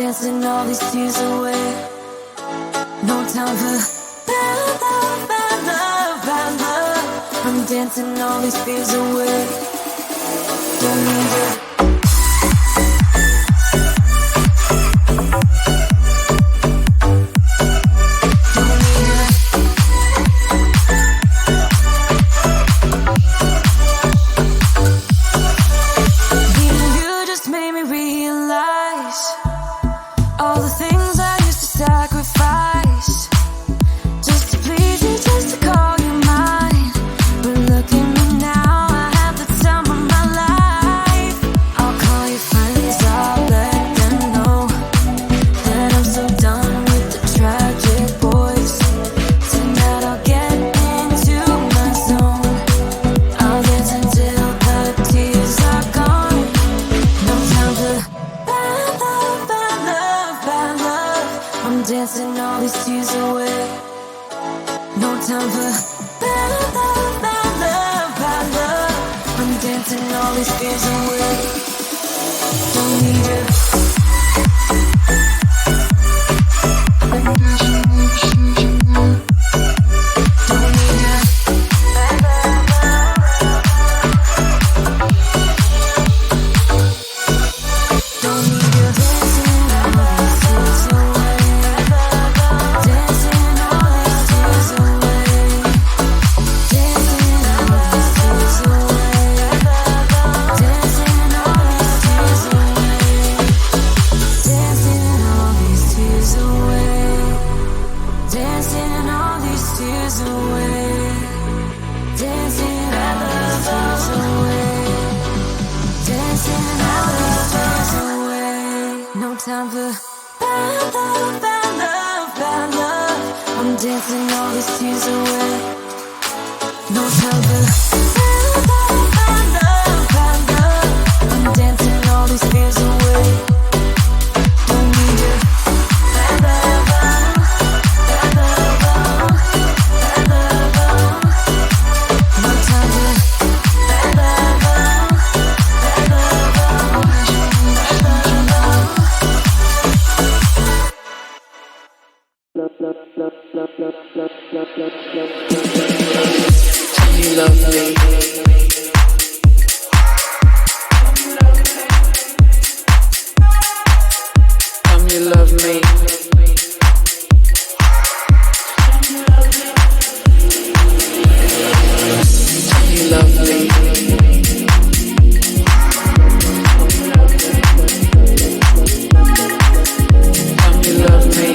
dancing all these tears away. No time for bad love, bad love, bad love. I'm dancing all these fears away. Don't need it. Dancing all these tears away. No time for bad love, bad love, bad love. I'm dancing all these fears away. Don't need it. Time for bad love, bad love, bad love. I'm dancing all these tears away. No time for bad love, bad love, bad love. I'm dancing all these fears away. Don't need it. Bad love, bad love, bad love. No time for bad love, bad love. You love me. Come, you love me. You love me. Come, you love me.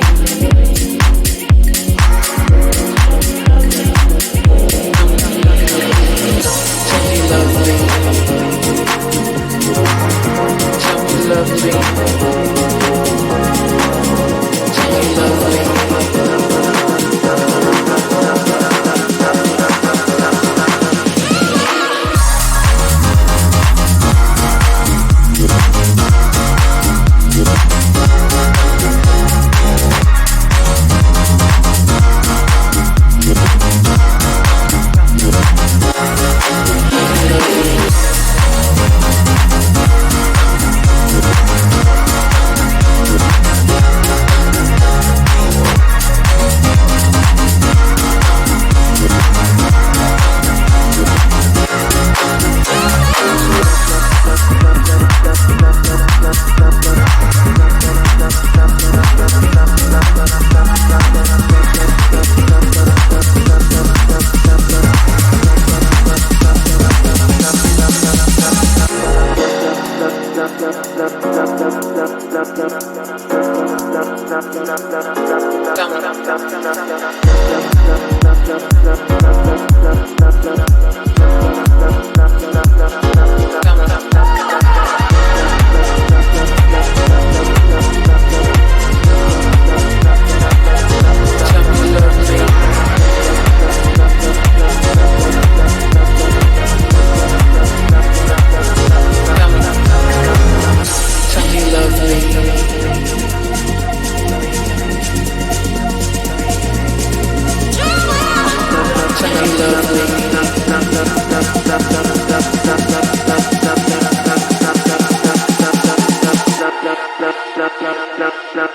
Blah, blah, blah. Tell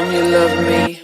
me you love me.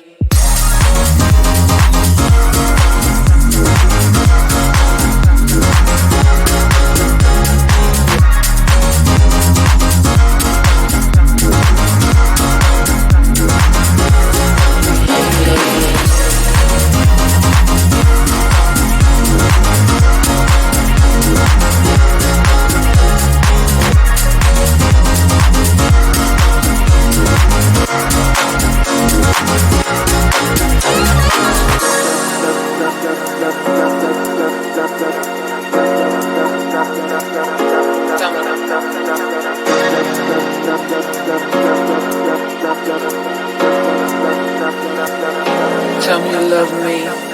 Tell me you love me.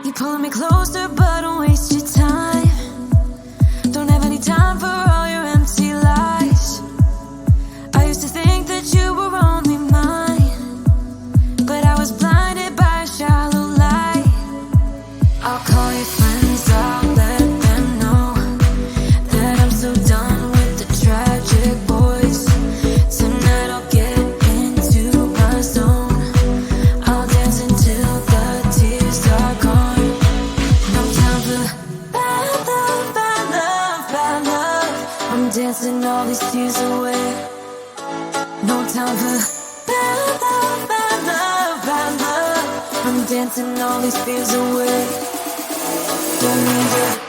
You pull me closer, but don't waste your time. Don't have any time for all your empty lies. I used to think that you were only mine, but I was blinded by a shallow light. I'll call your friends dancing all these fears away. Don't need you.